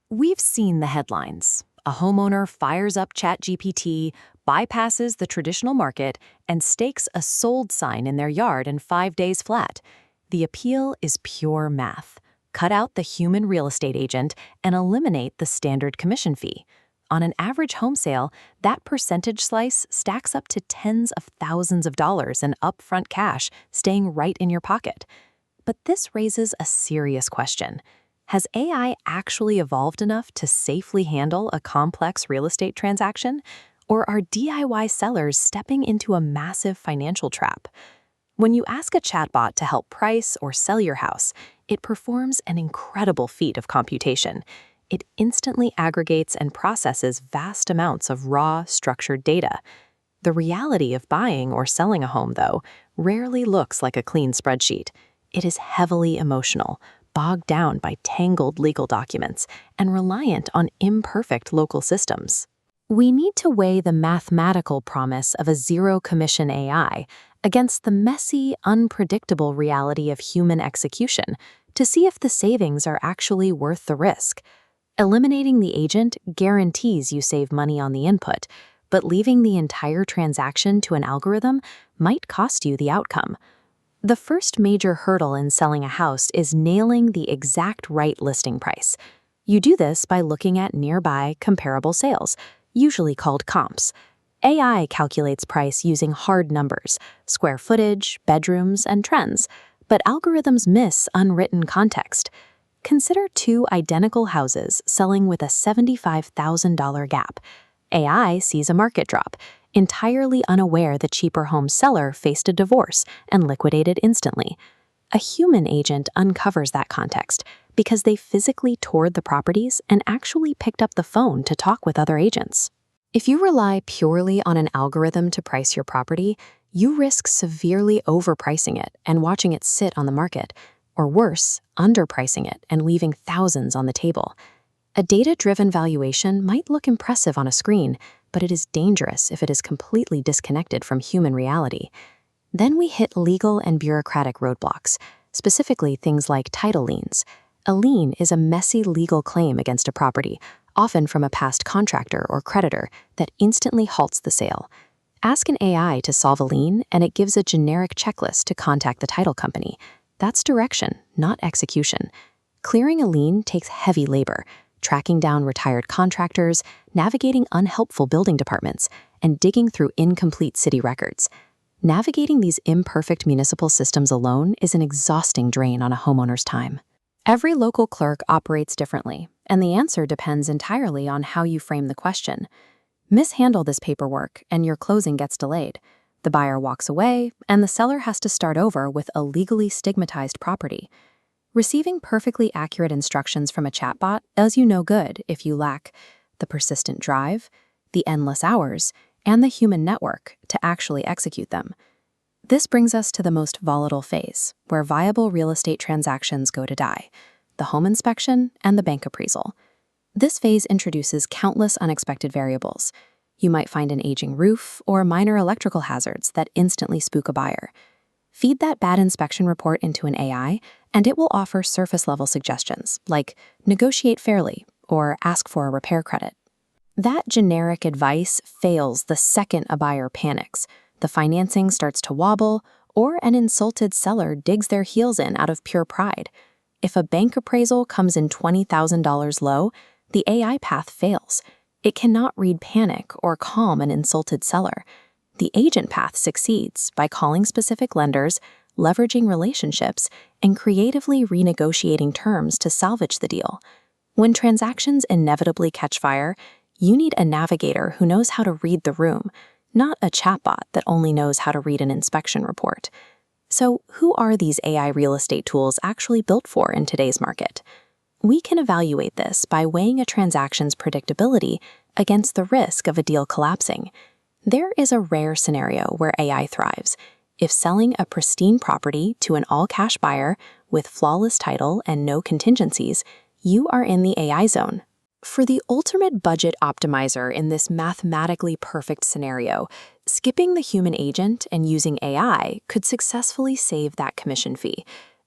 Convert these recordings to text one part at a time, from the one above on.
We've seen the headlines. A homeowner fires up ChatGPT, bypasses the traditional market, and stakes a sold sign in their yard in 5 days flat. The appeal is pure math. Cut out the human real estate agent and eliminate the standard commission fee. On an average home sale, that percentage slice stacks up to tens of thousands of dollars in upfront cash staying right in your pocket. But this raises a serious question. Has AI actually evolved enough to safely handle a complex real estate transaction? Or are DIY sellers stepping into a massive financial trap? When you ask a chatbot to help price or sell your house, it performs an incredible feat of computation. It instantly aggregates and processes vast amounts of raw, structured data. The reality of buying or selling a home, though, rarely looks like a clean spreadsheet. It is heavily emotional, bogged down by tangled legal documents, and reliant on imperfect local systems. We need to weigh the mathematical promise of a zero-commission AI against the messy, unpredictable reality of human execution to see if the savings are actually worth the risk. Eliminating the agent guarantees you save money on the input, but leaving the entire transaction to an algorithm might cost you the outcome. The first major hurdle in selling a house is nailing the exact right listing price. You do this by looking at nearby comparable sales, usually called comps. AI calculates price using hard numbers, square footage, bedrooms, and trends, but algorithms miss unwritten context. Consider two identical houses selling with a $75,000 gap. AI sees a market drop, entirely unaware the cheaper home seller faced a divorce and liquidated instantly. A human agent uncovers that context because they physically toured the properties and actually picked up the phone to talk with other agents. If you rely purely on an algorithm to price your property, you risk severely overpricing it and watching it sit on the market, or worse, underpricing it and leaving thousands on the table. A data-driven valuation might look impressive on a screen, but it is dangerous if it is completely disconnected from human reality. Then we hit legal and bureaucratic roadblocks, specifically things like title liens. A lien is a messy legal claim against a property, often from a past contractor or creditor, that instantly halts the sale. Ask an AI to solve a lien, and it gives a generic checklist to contact the title company. That's direction, not execution. Clearing a lien takes heavy labor, tracking down retired contractors, navigating unhelpful building departments, and digging through incomplete city records. Navigating these imperfect municipal systems alone is an exhausting drain on a homeowner's time. Every local clerk operates differently, and the answer depends entirely on how you frame the question. Mishandle this paperwork, and your closing gets delayed. The buyer walks away, and the seller has to start over with a legally stigmatized property. Receiving perfectly accurate instructions from a chatbot does you no good if you lack the persistent drive, the endless hours, and the human network to actually execute them. This brings us to the most volatile phase, where viable real estate transactions go to die: the home inspection and the bank appraisal. This phase introduces countless unexpected variables. You might find an aging roof or minor electrical hazards that instantly spook a buyer. Feed that bad inspection report into an AI, and it will offer surface-level suggestions, like negotiate fairly or ask for a repair credit. That generic advice fails the second a buyer panics, the financing starts to wobble, or an insulted seller digs their heels in out of pure pride. If a bank appraisal comes in $20,000 low, the AI path fails. It cannot read panic or calm an insulted seller. The agent path succeeds by calling specific lenders, leveraging relationships, and creatively renegotiating terms to salvage the deal. When transactions inevitably catch fire, you need a navigator who knows how to read the room, not a chatbot that only knows how to read an inspection report. So, who are these AI real estate tools actually built for in today's market? We can evaluate this by weighing a transaction's predictability against the risk of a deal collapsing. There is a rare scenario where AI thrives. If selling a pristine property to an all-cash buyer with flawless title and no contingencies, you are in the AI zone. For the ultimate budget optimizer in this mathematically perfect scenario, skipping the human agent and using AI could successfully save that commission fee.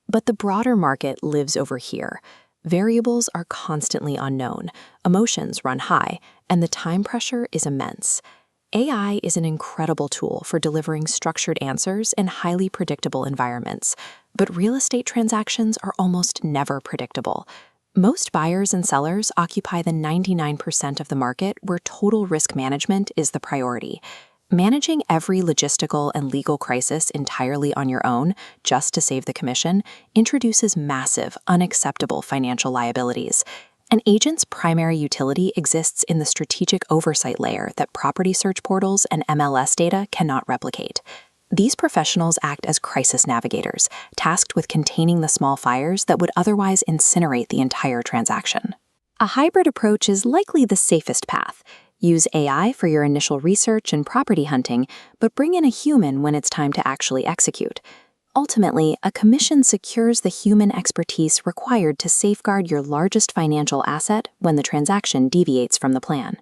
But the broader market lives over here. Variables are constantly unknown, emotions run high, and the time pressure is immense. AI is an incredible tool for delivering structured answers in highly predictable environments, but real estate transactions are almost never predictable. Most buyers and sellers occupy the 99% of the market where total risk management is the priority. Managing every logistical and legal crisis entirely on your own, just to save the commission, introduces massive, unacceptable financial liabilities. An agent's primary utility exists in the strategic oversight layer that property search portals and MLS data cannot replicate. These professionals act as crisis navigators, tasked with containing the small fires that would otherwise incinerate the entire transaction. A hybrid approach is likely the safest path. Use AI for your initial research and property hunting, but bring in a human when it's time to actually execute. Ultimately, a commission secures the human expertise required to safeguard your largest financial asset when the transaction deviates from the plan.